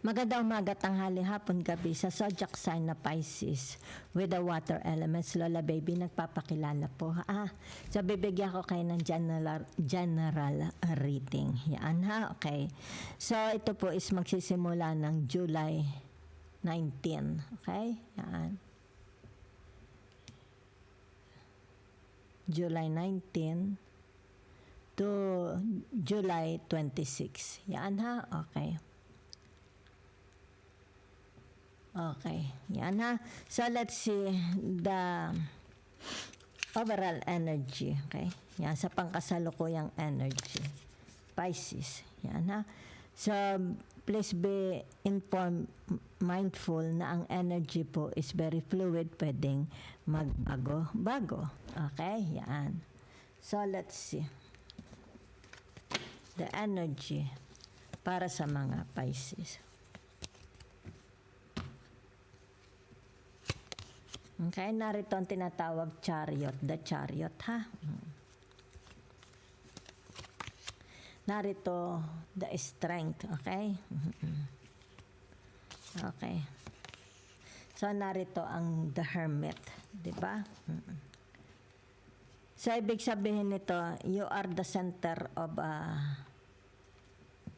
Magandang umaga, tanghali, hapon, gabi sa zodiac sign na Pisces with the water elements. Lola Baby, nagpapakilala po. So bibigyan ko kayo ng general reading. Yan ha, okay. So ito po is magsisimula ng July 19, okay? Yan. July 19 to July 26. Yan ha, okay. Okay, yan ha. So let's see the overall energy, okay? Yan, sa pangkasalukuyang energy. Pisces, yan ha. So please be informed, mindful na ang energy po is very fluid, pwedeng magbago-bago. Okay, yan. So let's see the energy para sa mga Pisces. Okay, narito ang tinatawag chariot, the chariot, ha? Narito, the strength, okay? Okay. So, narito ang the hermit, di ba? So, ibig sabihin nito, you are the center of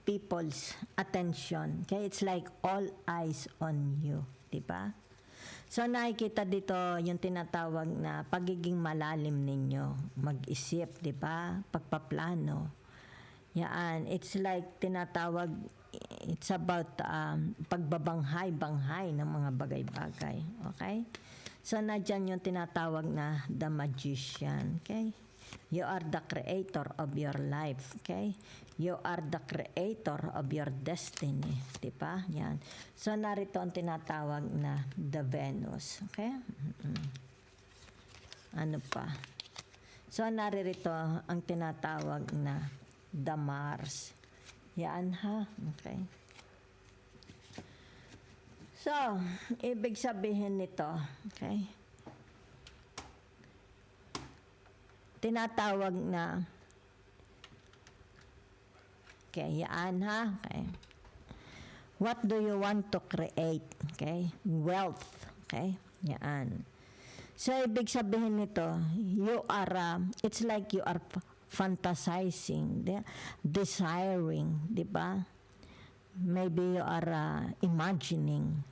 people's attention. Okay, it's like all eyes on you, di ba? So nakikita dito yung tinatawag na pagiging malalim ninyo, mag-isip, 'di ba? Pagpaplano. Yan, it's like tinatawag, it's about pagbabanghay-banghay ng mga bagay-bagay, okay? So nandiyan yung tinatawag na the magician, okay? You are the creator of your life, okay? You are the creator of your destiny, di ba? Yan. So, narito ang tinatawag na the Venus, okay? Ano pa? So, naririto ang tinatawag na the Mars. Yan ha, okay? So, ibig sabihin nito, okay? Tinatawag na okay, yan ha, okay. What do you want to create? Okay, wealth, okay, yan. So ibig sabihin nito, you are it's like you are fantasizing, desiring, di ba? Maybe you are imagining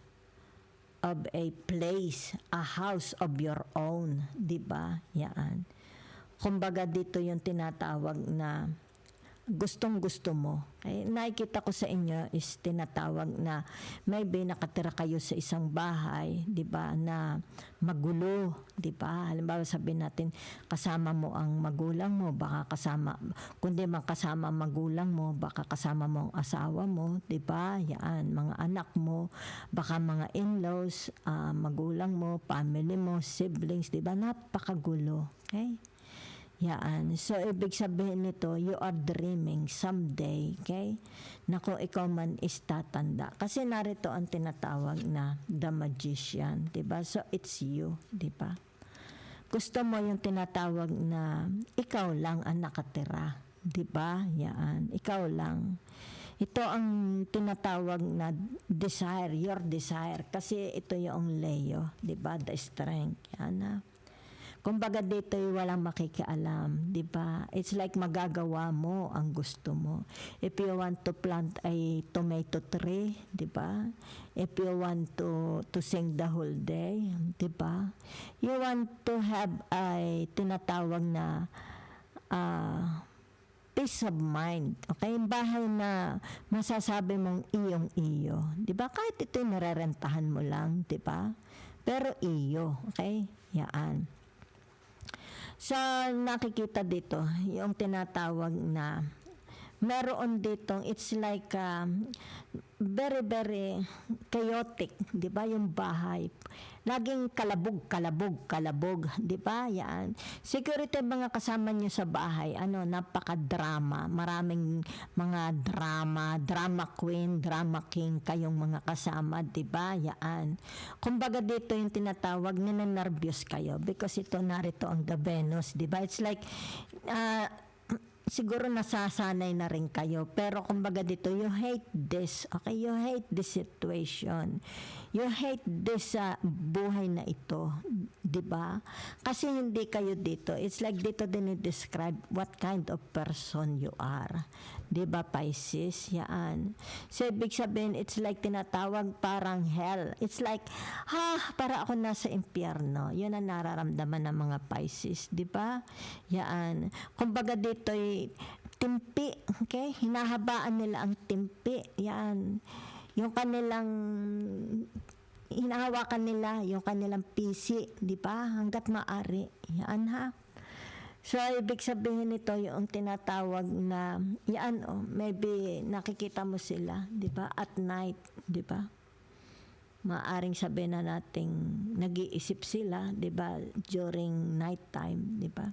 of a place, a house of your own, di ba? Yan. Kumbaga dito yung tinatawag na gustong-gusto mo. Okay? Nakikita ko sa inyo is tinatawag na maybe nakatira kayo sa isang bahay, 'di ba, na magulo, 'di ba? Halimbawa sabihin natin kasama mo ang magulang mo, baka kasama kundi man kasama ang magulang mo, baka kasama mo ang asawa mo, 'di ba? Yan, mga anak mo, baka mga in-laws, magulang mo, family mo, siblings, 'di ba? Napakagulo. Okay? Yan. So, ibig sabihin nito, you are dreaming someday, okay? Na kung ikaw man is tatanda. Kasi narito ang tinatawag na the magician, diba? So, it's you, diba? Gusto mo yung tinatawag na ikaw lang ang nakatira, diba? Yan. Ikaw lang. Ito ang tinatawag na desire, your desire. Kasi ito yung Leo, diba? The strength. Yan na. Kumbaga dito walang makikialam, di ba? It's like magagawa mo ang gusto mo. If you want to plant a tomato tree, di ba? If you want to sing the whole day, di ba? You want to have a tinatawag na peace of mind. Okay? Bahay na masasabi mong iyong-iyo. Di ba? Kahit ito narerentahan mo lang, di ba? Pero iyo, okay? Yan. So, nakikita dito, yung tinatawag na meron ditong, it's like very, very chaotic, di ba, yung bahay. Laging kalabog, di ba, yan. Security mga kasama nyo sa bahay, napaka-drama, maraming mga drama queen, drama king kayong mga kasama, di ba, yan. Kumbaga dito yung tinatawag, ninenervyos kayo because ito narito ang the Venus, di ba, it's like, siguro nasasanay na rin kayo. Pero kumbaga dito, you hate this. Okay? You hate this situation. You hate this buhay na ito. Diba? Kasi hindi kayo dito. It's like dito din i-describe what kind of person you are. Diba, Pisces? Yan. So, ibig sabihin, it's like tinatawag parang hell. It's like, para ako nasa impyerno. Yun ang nararamdaman ng mga Pisces. Diba? Yan. Kumbaga dito, timpi, okay? Hinahabaan nila ang timpi. Yan. Yung kanilang hinahawakan nila yung kanilang pisi, di ba? Hanggat maaari. Yan ha. So, ibig sabihin nito yung tinatawag na, yan maybe nakikita mo sila, di ba? At night, di ba? Maaring sabihin na nating nag-iisip sila, di ba? During night time, di ba?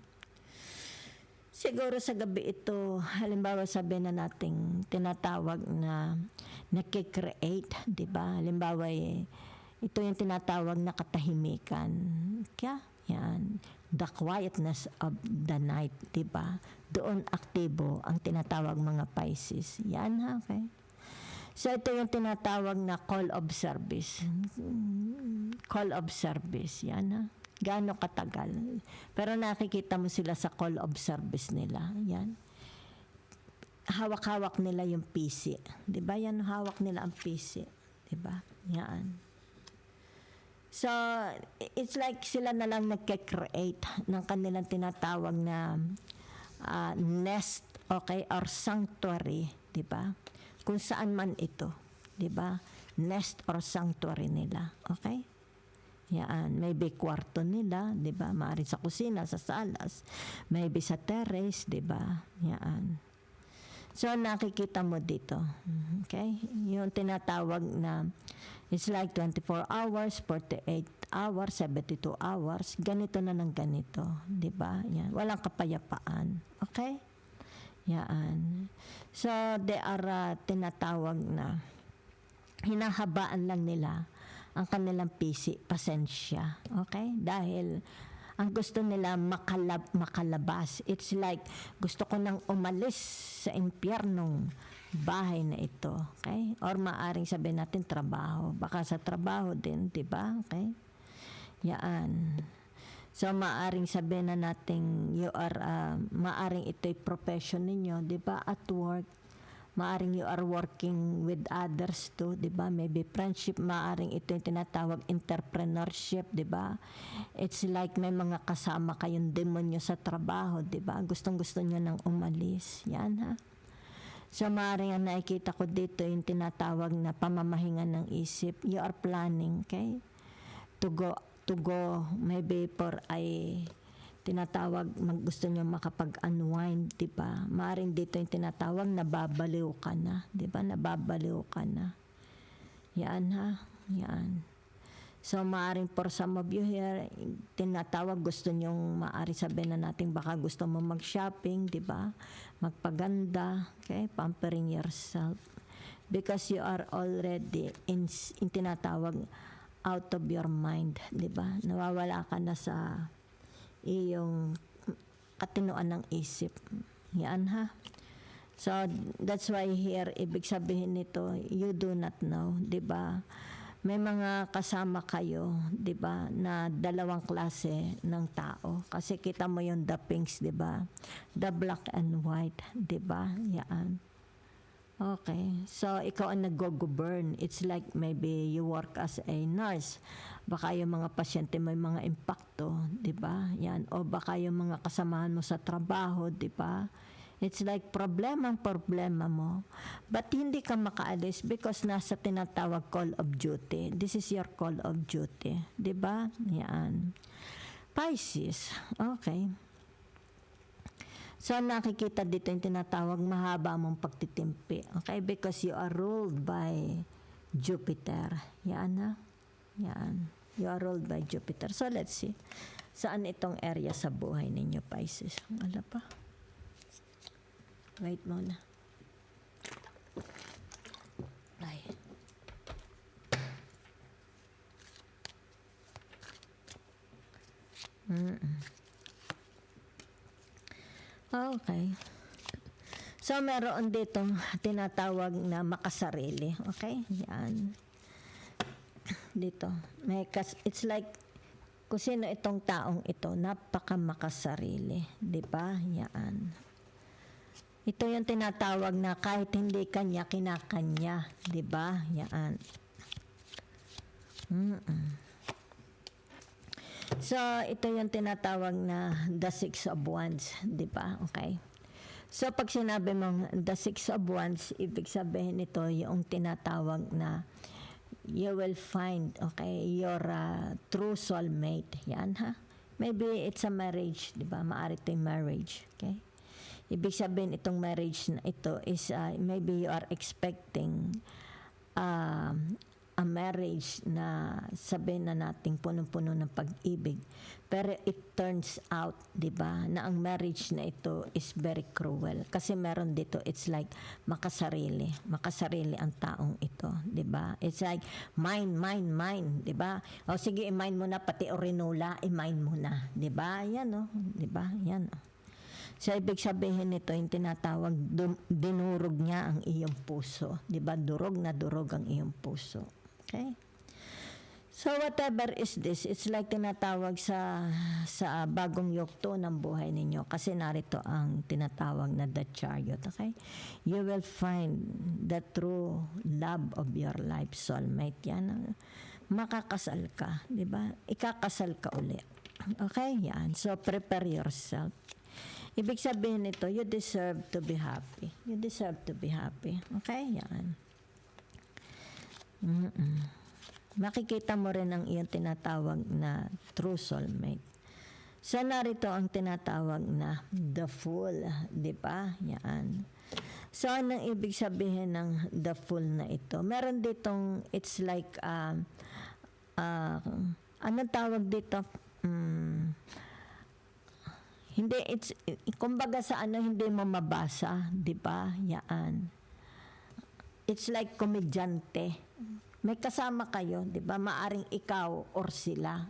Siguro sa gabi ito, halimbawa sabihin na nating tinatawag na nakikreate, di ba? Halimbawa ito yung tinatawag na katahimikan. Kaya, yan. The quietness of the night, di ba? Doon aktibo ang tinatawag mga Pisces. Yan ha, okay? So, ito yung tinatawag na call of service. Call of service, yan ha. Gaano katagal. Pero nakikita mo sila sa call of service nila. Yan. Hawak-hawak nila yung PC. Diba? Yan, hawak nila ang PC. Diba? Yan. So, it's like sila na lang nagke-create ng kanilang tinatawag na nest, okay, or sanctuary. Diba? Kung saan man ito. Diba? Nest or sanctuary nila. Okay? Yan, maybe kwarto nila, 'di ba? Maaari sa kusina, sa salas, maybe sa terrace, 'di ba? Yan. So nakikita mo dito. Okay? Yung tinatawag na it's like 24 hours, 48 hours, 72 hours, ganito na ng ganito, 'di ba? Yan, walang kapayapaan. Okay? Yan. So they are tinatawag na hinahabaan lang nila ang kanilang pasensya. Okay? Dahil ang gusto nila makalabas. It's like gusto ko nang umalis sa impyernong bahay na ito. Okay? Or maaring sabihin natin trabaho. Baka sa trabaho din, di ba? Okay? Yan. So maaring sabihin na natin you are maaring ito'y profession ninyo, di ba? At work. Maaring you are working with others too, di ba? Maybe friendship, maaring ito yung tinatawag entrepreneurship, di ba? It's like may mga kasama kayong demonyo sa trabaho, di ba? Gustong-gusto nyo nang umalis. Yan ha. So maaring ang nakikita ko dito yung tinatawag na pamamahinga ng isip. You are planning, okay? To go, maybe for tinatawag, gusto nyo makapag-unwind, di ba? Maaring dito yung tinatawag, nababaliw ka na, di ba? Nababaliw ka na. Yan ha, yan. So, maaring for some of you here, tinatawag, gusto nyong maaari sabihin na natin, baka gusto mo mag-shopping, di ba? Magpaganda, okay? Pampering yourself. Because you are already in tinatawag, out of your mind, di ba? Nawawala ka na sa iyong katinuan ng isip. Yan ha. So, that's why here, ibig sabihin nito, you do not know, di ba? May mga kasama kayo, di ba, na dalawang klase ng tao. Kasi kita mo yung the pinks, di ba? The black and white, di ba? Yan. Okay. So, ikaw ang nag-govern. It's like maybe you work as a nurse. Baka yung mga pasyente may mga impacto, di ba? Yan. O baka yung mga kasamahan mo sa trabaho, di ba? It's like problema mo. But hindi ka makaalis because nasa tinatawag call of duty. This is your call of duty. Di ba? Yan. Pisces. Okay. So, nakikita dito yung tinatawag mahaba mong pagtitimpi. Okay? Because you are ruled by Jupiter. Yan ha? Yan. You are ruled by Jupiter. So, let's see. Saan itong area sa buhay ninyo, Pisces? Wala pa. Wait muna. Ay. Okay. So, meron ditong tinatawag na makasarili. Okay? Yan. Dito. It's like, kung sino itong taong ito, napaka makasarili. Di ba? Yan. Ito yung tinatawag na kahit hindi kanya, kinakanya. Di ba? Yan. So, ito yung tinatawag na the Six of Wands. Di ba? Okay? So, pag sinabi mong the Six of Wands, ibig sabihin ito yung tinatawag na you will find, okay, your true soulmate. Yan, ha? Maybe it's a marriage, di ba? Maaari ito yung marriage, okay? Ibig sabihin itong marriage na ito is maybe you are expecting a marriage na sabihin na nating punong-puno ng pag-ibig. Pero it turns out, di ba, na ang marriage na ito is very cruel. Kasi meron dito, it's like makasarili. Makasarili ang taong ito, di ba? It's like mine, di ba? O sige, i-mine mo na, pati orinola, i-mine mo na, di ba? Yan, o, di ba? Yan, o. So, ibig sabihin nito, yung tinatawag, dinurog niya ang iyong puso. Di ba? Durog na durog ang iyong puso. Okay? So, whatever is this, it's like tinatawag sa bagong yugto ng buhay ninyo. Kasi narito ang tinatawag na the chariot. Okay? You will find the true love of your life, soulmate. Yan. Makakasal ka. Di ba? Ikakasal ka uli. Okay? Yan. So, prepare yourself. Ibig sabihin nito, you deserve to be happy. You deserve to be happy. Okay? Yan. Makikita mo rin ang iyong tinatawag na true soulmate. So, narito ang tinatawag na the fool. Di ba? Yan. So, anong ibig sabihin ng the fool na ito? Meron ditong, it's like, anong tawag dito? Hindi, kumbaga sa hindi mo mabasa, di ba? Yan. It's like komedyante. May kasama kayo, di ba? Maaring ikaw or sila.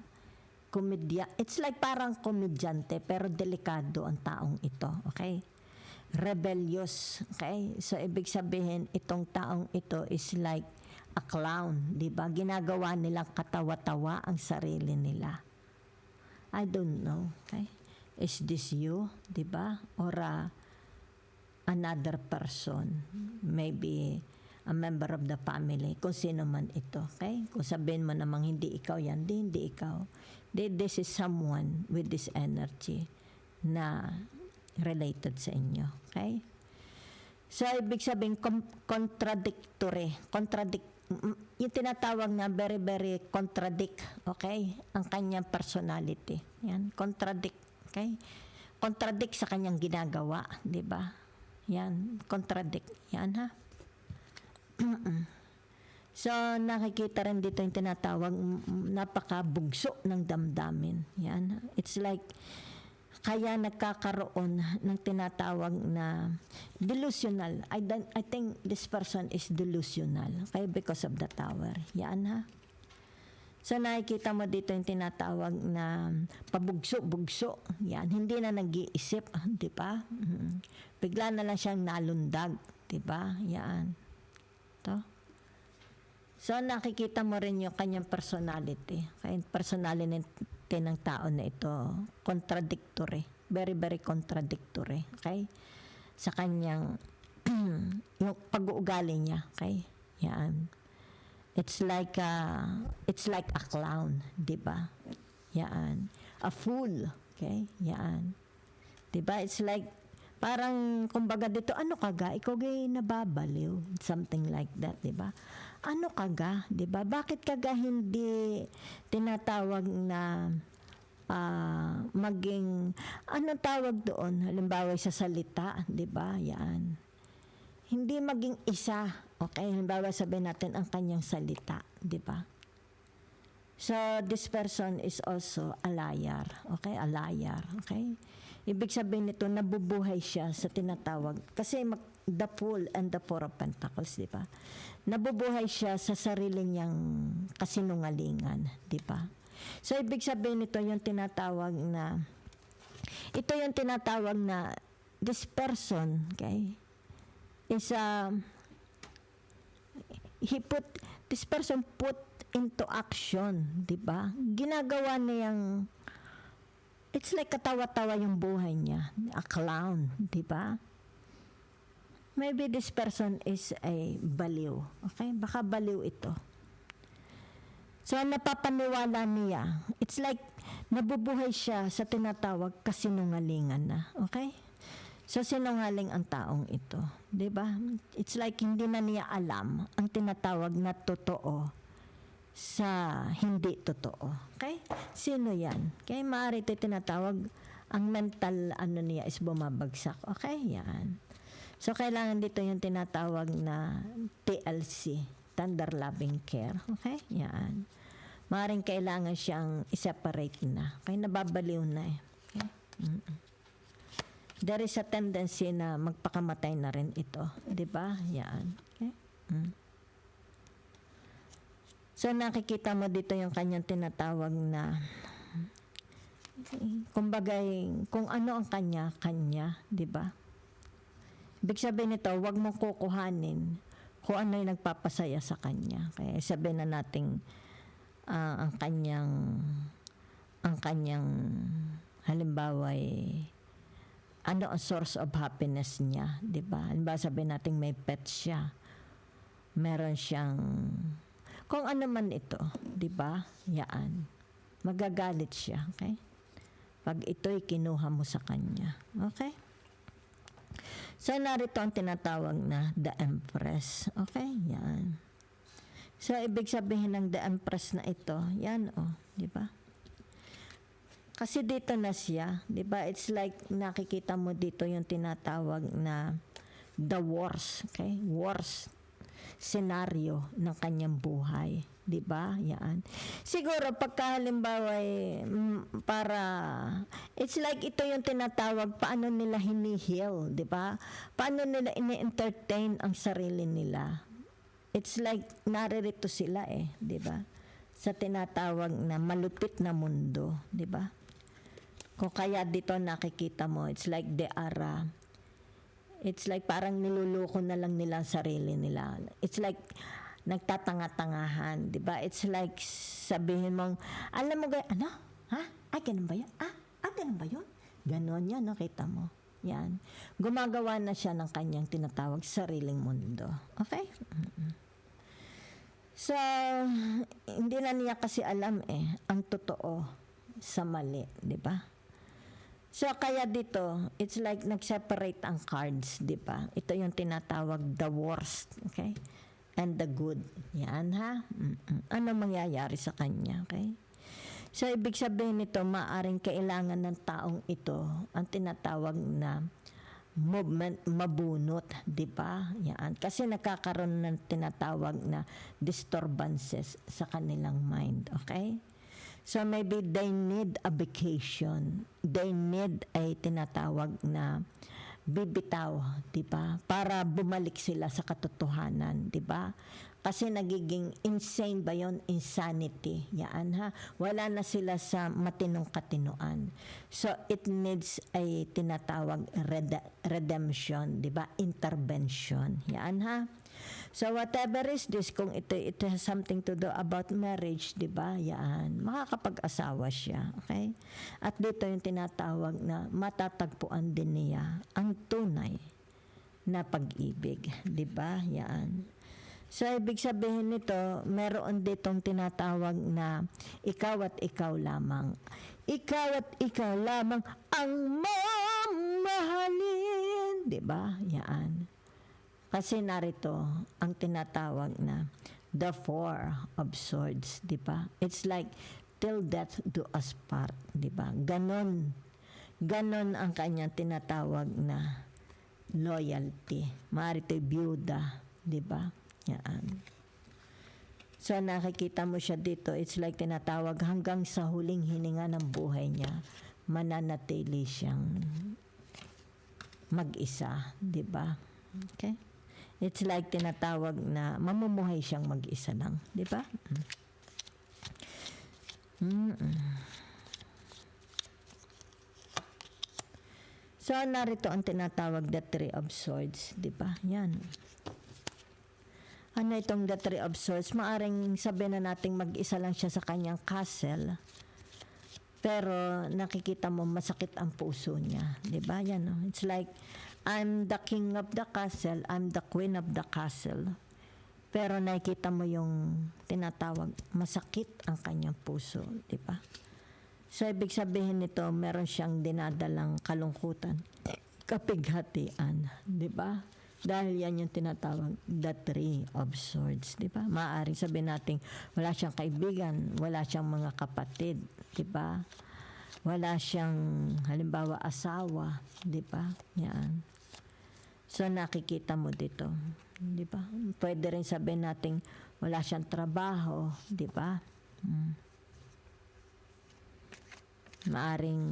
It's like parang komedyante, pero delikado ang taong ito. Okay? Rebellious. Okay? So, ibig sabihin, itong taong ito is like a clown. Di ba? Ginagawa nilang katawa-tawa ang sarili nila. I don't know. Okay? Is this you? Di ba? Or another person? Maybe a member of the family, kung sino man ito, okay? Kung sabihin mo namang hindi ikaw yan, hindi ikaw. This is someone with this energy na related sa inyo, okay? So, ibig sabihin, contradictory. Yung tinatawag na very, very contradict, okay? Ang kanyang personality. Yan, contradict, okay? Contradict sa kanyang ginagawa, di ba? Yan, contradict. Yan, ha? So, nakikita rin dito yung tinatawag napakabugso ng damdamin. Yan. It's like, kaya nagkakaroon ng tinatawag na delusional. I think this person is delusional. Okay? Because of the tower. Yan, ha? So, nakikita mo dito yung tinatawag na pabugso-bugso. Yan. Hindi na nag-iisip. Di ba? Bigla na lang siyang nalundag. Di ba? Yan. To. So, nakikita mo rin yung kanyang personality. Kaya personality ng tao na ito, contradictory. Very, very contradictory. Okay? Sa kanyang, yung pag-uugali niya. Okay? Yan. It's like a clown. Diba? Yan. A fool. Okay? Yan. Diba? It's like, parang, kumbaga dito, ano kaga? Ikaw gay nababaliw. Something like that, di ba? Ano kaga? Di ba? Bakit kaga hindi tinatawag na maging, anong tawag doon? Halimbawa sa salita, di ba? Yan. Hindi maging isa. Okay? Halimbawa sabihin natin ang kanyang salita, di ba? So, this person is also a liar. Okay? A liar. Okay? Ibig sabihin nito, nabubuhay siya sa tinatawag. Kasi the Fool and the Four of Pentacles, di ba? Nabubuhay siya sa sarili niyang kasinungalingan, di ba? So, ibig sabihin nito, yung tinatawag na, ito yung tinatawag na, this person, okay? is this person put into action, di ba? Ginagawa niyang, it's like katawa-tawa yung buhay niya. A clown, di ba? Maybe this person is a baliw. Okay? Baka baliw ito. So, napapaniwala niya. It's like, nabubuhay siya sa tinatawag kasinungalingan na. Okay? So, sinungaling ang taong ito. Diba? It's like, hindi na niya alam ang tinatawag na totoo sa hindi totoo. Okay? Sino yan? Okay? Maaari ito tinatawag, ang mental niya is bumabagsak. Okay? Yan. So, kailangan dito yung tinatawag na TLC. Tender loving care. Okay? Yan. Maaaring kailangan siyang i-separate na. Kaya nababaliw na eh. Okay? There is a tendency na magpakamatay na rin ito. Diba? Yan. Okay? So, nakikita mo dito yung kanyang tinatawag na kumbaga, kung ano ang kanya, diba? Ibig sabihin nito, huwag mong kukuhanin kung ano yung nagpapasaya sa kanya. Kaya sabihin na natin ang kanyang halimbawa ano ang source of happiness niya, 'di ba? Halimbawa sabihin natin may pet siya. Meron siyang kung ano man ito, 'di ba? Yaan. Magagalit siya, okay? Pag ito'y kinuha mo sa kanya. Okay? So, narito ang tinatawag na the Empress. Okay? Yan. So, ibig sabihin ng the Empress na ito, yan di ba? Kasi dito na siya, di ba? It's like nakikita mo dito yung tinatawag na the worst, okay? Worst scenario ng kanyang buhay. Di ba? Yan. Siguro pagka halimbawa para it's like ito yung tinatawag paano nila hinihil, di ba? Paano nila ini-entertain ang sarili nila. It's like naririto sila di ba? Sa tinatawag na malupit na mundo, di ba? Kung kaya dito nakikita mo, it's like they are it's like parang niluloko na lang nila ang sarili nila. It's like nagtatanga-tangahan, 'di ba? It's like sabihin mong, alam mo ano? Ha? Ay, ganun ba 'yan? Ganun ba 'yun? Ganon 'yan, nakita mo. Yan. Gumagawa na siya ng kanyang tinatawag sariling mundo. Okay? So, hindi na niya kasi alam ang totoo sa mali, 'di ba? So, kaya dito, it's like nag-separate ang cards, 'di ba? Ito yung tinatawag the worst, okay? And the good. Yan, ha? Ano mangyayari sa kanya, okay? So, ibig sabihin nito, maaring kailangan ng taong ito ang tinatawag na movement, mabunot, di ba? Yan. Kasi nakakaroon ng tinatawag na disturbances sa kanilang mind, okay? So, maybe they need a vacation. They need a tinatawag na bibitaw, 'di ba? Para bumalik sila sa katotohanan, 'di ba? Kasi nagiging insane ba 'yon? Insanity. Yan, ha? Wala na sila sa matinong katinoan. So it needs a tinatawag redemption, 'di ba? Intervention. Yan, ha? So whatever is this, kung it has something to do about marriage, 'di ba? Yan, makakapag-asawa siya, okay? At dito yung tinatawag na matatagpuan din niya ang tunay na pag-ibig, 'di ba? Yan. So ibig sabihin nito, meron ditong tinatawag na ikaw at ikaw lamang. Ikaw at ikaw lamang ang mamahalin, 'di ba? Yan. Kasi narito ang tinatawag na the Four of Swords, di ba? It's like till death do us part, di ba? Ganon ang kanyang tinatawag na loyalty. Maaari ito'y byuda, di ba? Yan. So nakikita mo siya dito, it's like tinatawag hanggang sa huling hininga ng buhay niya, mananatili siyang mag-isa, di ba? Okay? It's like tinatawag na mamumuhay siyang mag-isa lang. Di ba? So, narito ang tinatawag the Three of Swords, di ba? Yan. Ano itong the Three of Swords? Maaring sabihin na nating mag-isa lang siya sa kanyang castle. Pero nakikita mo masakit ang puso niya. Di ba? Yan, no? It's like, I'm the king of the castle, I'm the queen of the castle. Pero nakikita mo yung tinatawag, masakit ang kanyang puso. Di ba? So, ibig sabihin nito, meron siyang dinadalang kalungkutan, kapighatian. Di ba? Dahil yan yung tinatawag, the Three of Swords. Di ba? Maaaring sabihin natin, wala siyang kaibigan, wala siyang mga kapatid. Di ba? Wala siyang, halimbawa, asawa. Di ba? Yan. So, nakikita mo dito. Di ba? Pwede rin sabihin natin, wala siyang trabaho. Di ba? Maaring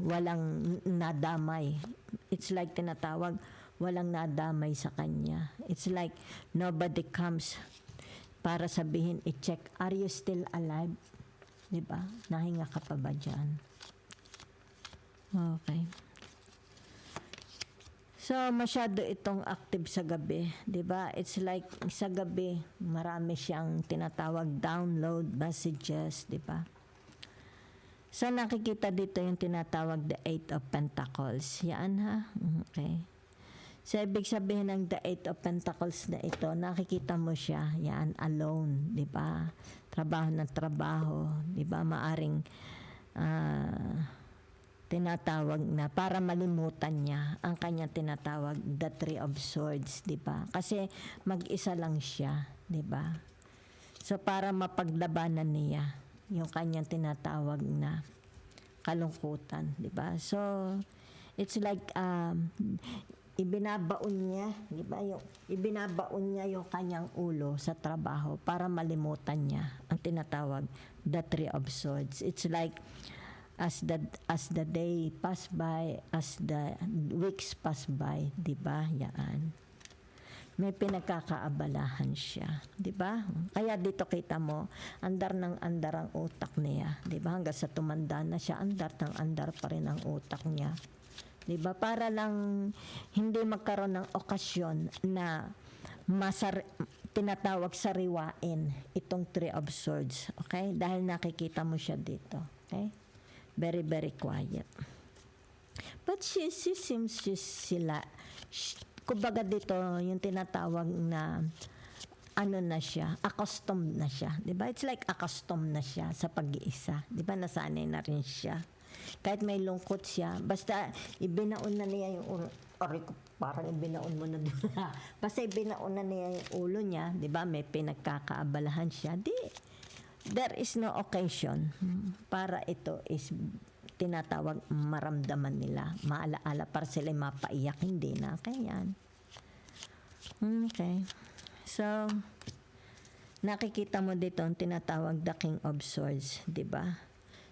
walang nadamay. It's like tinatawag, walang nadamay sa kanya. It's like nobody comes para sabihin, i-check, are you still alive? Diba? Nahinga ka pa ba dyan? Okay. So, masyado itong active sa gabi. Diba? It's like sa gabi, marami siyang tinatawag download messages. Diba? So, nakikita dito yung tinatawag the Eight of Pentacles. Yan ha? Okay. So, ibig sabihin ng the Eight of Pentacles na ito, nakikita mo siya, yan, alone, di ba? Trabaho ng trabaho, di ba? Maaring tinatawag na para malimutan niya ang kanyang tinatawag the Three of Swords, di ba? Kasi mag-isa lang siya, di ba? So, para mapaglabanan niya yung kanyang tinatawag na kalungkutan, di ba? So, it's like ibinabaon niya, di ba? Ibinabaon niya yung kanyang ulo sa trabaho para malimutan niya ang tinatawag the Three of Swords. It's like as the day pass by, as the weeks pass by, di ba? Yan. May pinagkakaabalahan siya, di ba? Kaya dito kita mo, andar ng andar ang utak niya, di ba? Hanggang sa tumanda na siya, andar ng andar pa rin ang utak niya. Di ba? Para lang hindi magkaroon ng okasyon na tinatawag sariwain itong Three of Swords. Okay? Dahil nakikita mo siya dito. Okay? Very, very quiet. But she seems kumbaga dito, yung tinatawag na ano na siya, accustomed na siya. Di ba? It's like accustomed na siya sa pag-iisa. Di ba? Nasanay na rin siya. Kahit may lungkot siya, basta ibinaon na niya yung parang ibinaon mo na doon. Basta ibinaon na niya yung ulo niya, di ba? May pinagkakaabalahan siya. There is no occasion para ito is tinatawag maramdaman nila. Maalaala para sila mapaiyak, hindi na. Kaya yan. Okay. So, nakikita mo dito ang tinatawag the King of Swords, di ba?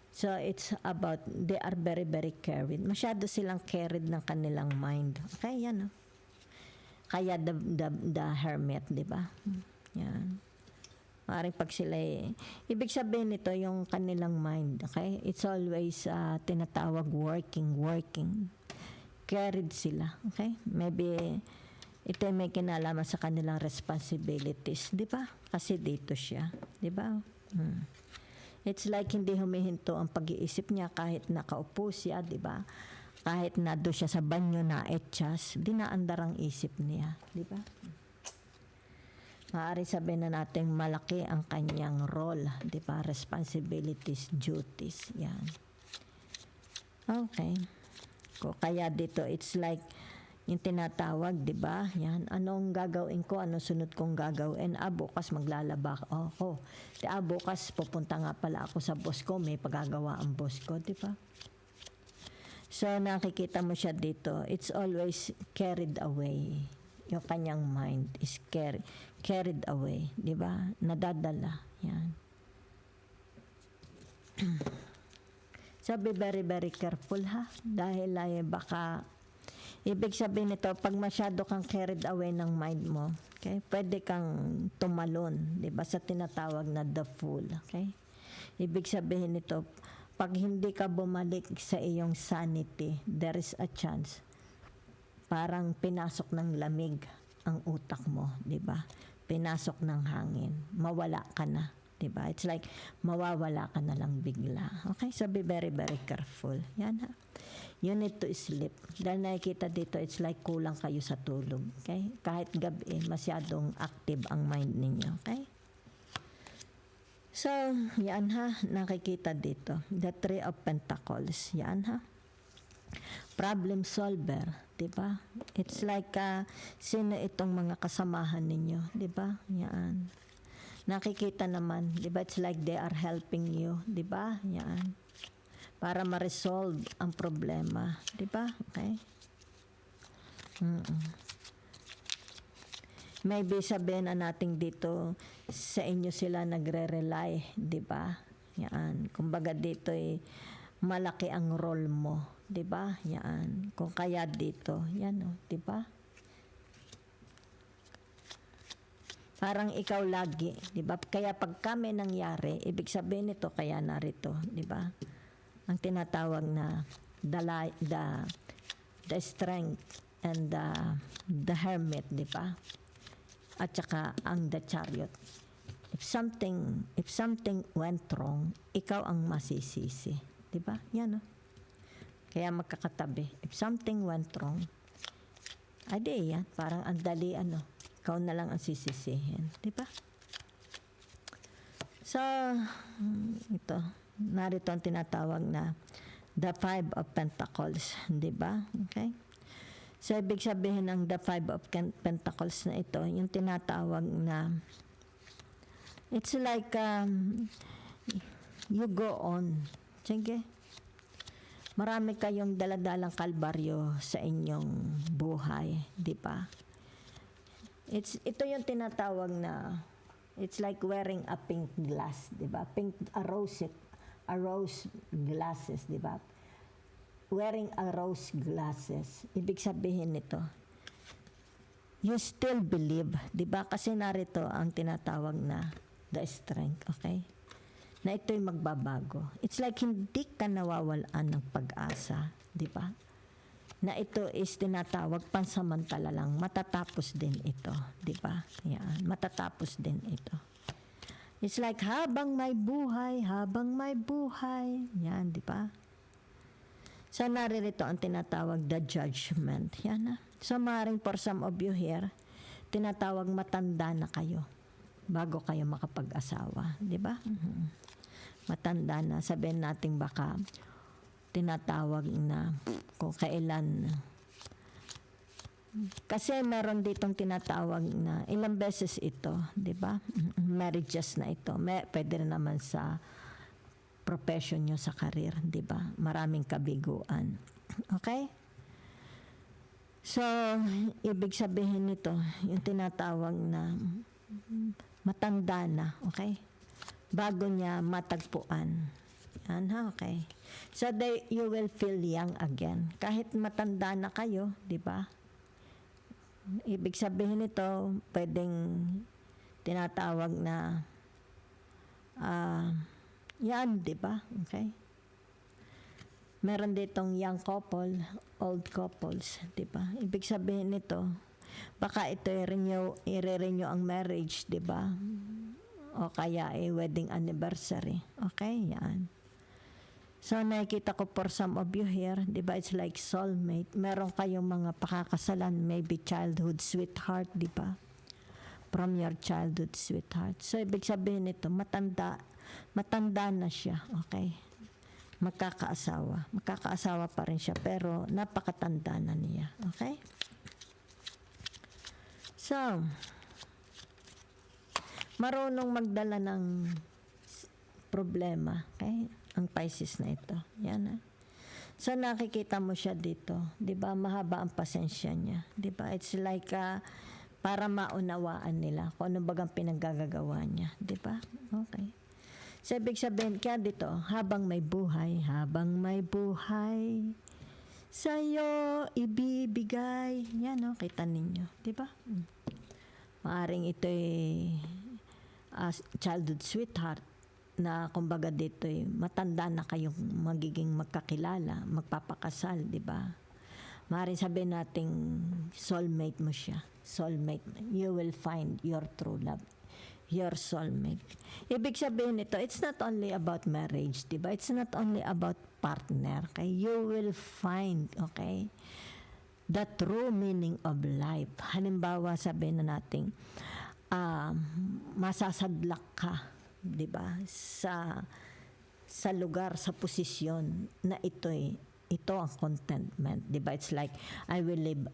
So, it's about, they are very, very carried. Masyado silang carried ng kanilang mind. Okay, yan. No? Kaya the Hermit, di ba? Yan. Maaaring pag sila ibig sabihin nito yung kanilang mind, okay? It's always tinatawag working. Carried sila, okay? Maybe ito may kinalaman sa kanilang responsibilities, di ba? Kasi dito siya, di ba? It's like hindi humihinto ang pag-iisip niya kahit nakaupo siya, di ba? Kahit na doon siya sa banyo na etchas, dinaandar ang isip niya, di ba? Maaari sabihin na natin malaki ang kanyang role, di ba? Responsibilities, duties, yan. Okay. Kaya dito, it's like yung tinatawag, di ba? Yan. Anong gagawin ko? Anong sunod kong gagawin? Bukas maglalaba ako. Bukas pupunta nga pala ako sa boss ko. May pagagawa ang boss ko, di ba? So, nakikita mo siya dito. It's always carried away. Yung kanyang mind is carried away, di ba? Nadadala, yan. So, be very, very careful ha. Dahil baka, ibig sabihin nito, pag masyado kang carried away ng mind mo, okay, pwede kang tumalon, di ba? Sa tinatawag na the fool, okay? Ibig sabihin nito, pag hindi ka bumalik sa iyong sanity, there is a chance parang pinasok ng lamig ang utak mo, 'di ba? Pinasok ng hangin, mawala ka na, 'di ba? It's like mawawala ka na lang bigla. Okay? So be very very careful. Yan ha. You need to sleep. Dahil nakikita dito, it's like kulang kayo sa tulog. Okay? Kahit gabi, masyadong active ang mind ninyo. Okay? So, yan ha, nakikita dito. The Three of Pentacles. Yan ha. Problem solver. Diba? It's like, sino itong mga kasamahan ninyo? Diba? Yan. Nakikita naman, diba? It's like they are helping you. Diba? Yan. Para ma-resolve ang problema. Diba? Okay? Maybe sabihin na natin dito, sa inyo sila nagre-rely. Diba? Yan. Kumbaga dito malaki ang role mo. Diba? Yan. Kung kaya dito. Yan o. Diba? Parang ikaw lagi. Diba? Kaya pag kami nangyari, ibig sabihin nito kaya narito. Diba? Ang tinatawag na the strength and the hermit, di ba? At saka ang the chariot. If something went wrong, ikaw ang masisisi, di ba? Yan, no? Kaya magkakatabi. If something went wrong, adi yan, parang ang dali, ikaw na lang ang sisisihin, di ba? So, ito. Narito ang tinatawag na the Five of Pentacles, di ba? Okay? So, ibig sabihin ng the Five of Pentacles na ito, yung tinatawag na it's like you go on. Sige. Marami kayong daladalang kalbaryo sa inyong buhay, di ba? Ito yung tinatawag na it's like wearing a pink glass, di ba? A rose glasses, di ba? Wearing a rose glasses. Ibig sabihin nito, you still believe, di ba? Kasi narito ang tinatawag na the strength, okay? Na ito'y magbabago. It's like hindi ka nawawalan ng pag-asa, di ba? Na ito is tinatawag pansamantala lang. Matatapos din ito, di ba? Yan, matatapos din ito. It's like habang may buhay. Yan, di ba? So, naririto ang tinatawag the judgment. Yan na. So, maaaring for some of you here, tinatawag matanda na kayo bago kayo makapag-asawa. Di ba? Matanda na. Sabihin natin baka tinatawag na kung kailan. Kasi meron ditong tinatawag na ilang beses ito, di ba? Marriages na ito. Pwede rin naman sa profession nyo, sa career, di ba? Maraming kabiguan. Okay? So, ibig sabihin nito, yung tinatawag na matanda na, okay? Bago niya matagpuan. Yan ha, okay? So, you will feel young again. Kahit matanda na kayo, di ba? Ibig sabihin nito, pwedeng tinatawag na yan, di ba? Okay? Meron ditong young couple, old couples, di ba? Ibig sabihin nito, baka ito i-renew ang marriage, di ba? O kaya wedding anniversary. Okay, yan. So, nakikita ko for some of you here, di ba, it's like soulmate. Meron kayong mga pakakasalan, maybe childhood sweetheart, di ba? From your childhood sweetheart. So, ibig sabihin nito, matanda na siya, okay? Magkakaasawa pa rin siya, pero napakatanda na niya, okay? So, marunong magdala ng problema, okay? Ang Pisces na ito. Yan ha. So, nakikita mo siya dito. Di ba? Mahaba ang pasensya niya. Di ba? It's like para maunawaan nila kung ano bagang pinaggagawa niya. Di ba? Okay. So, ibig sabihin, kaya dito, habang may buhay, sa'yo ibibigay. Yan o, kita ninyo. Di ba? Maaring ito'y childhood sweetheart na kumbaga dito matanda na kayong magiging magkakilala, magpapakasal, di ba? Maaaring sabihin nating soulmate mo siya. Soulmate. You will find your true love. Your soulmate. Ibig sabihin nito, it's not only about marriage, diba? It's not only about partner. Okay? You will find, okay, the true meaning of life. Halimbawa, sabihin na natin, masasadlak ka, diba? Sa lugar, sa posisyon na ito ang contentment, diba? It's like, I will live,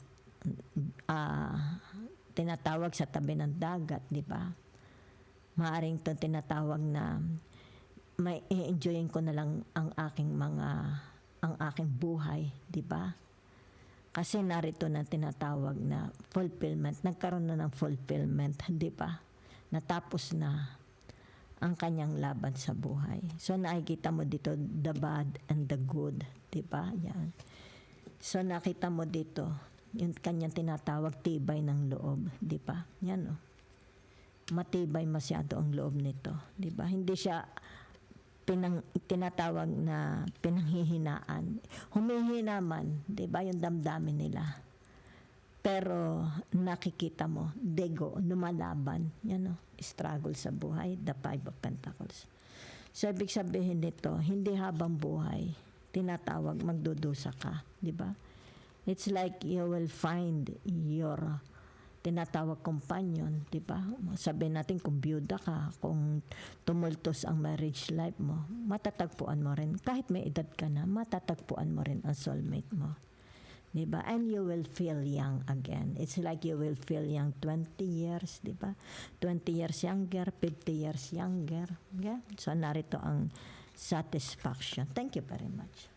tinatawag sa tabi ng dagat, diba? Maaring ito tinatawag na may i-enjoyin ko na lang ang aking buhay, diba? Kasi narito na tinatawag na fulfillment, nagkaroon na ng fulfillment, diba? Natapos na ang kanyang laban sa buhay. So nakikita mo dito the bad and the good, 'di ba? Yan. So nakita mo dito yung kanyang tinatawag tibay ng loob, 'di ba? Yan oh. Matibay masyado ang loob nito, 'di ba? Hindi siya tinatawag na pinanghihinaan. Humihina man, 'di ba, yung damdamin nila. Pero nakikita mo, dego, lumalaban. Yan o, struggle sa buhay, the Five of Pentacles. So, ibig sabihin nito, hindi habang buhay, tinatawag, magdudusa ka. Di ba? It's like you will find your tinatawag companion. Di ba? Sabihin natin kung byuda ka, kung tumultos ang marriage life mo, matatagpuan mo rin. Kahit may edad ka na, matatagpuan mo rin ang soulmate mo. Diba? And you will feel young again. It's like you will feel young 20 years, diba? 20 years younger, 50 years younger. Yeah? So, narito ang satisfaction. Thank you very much.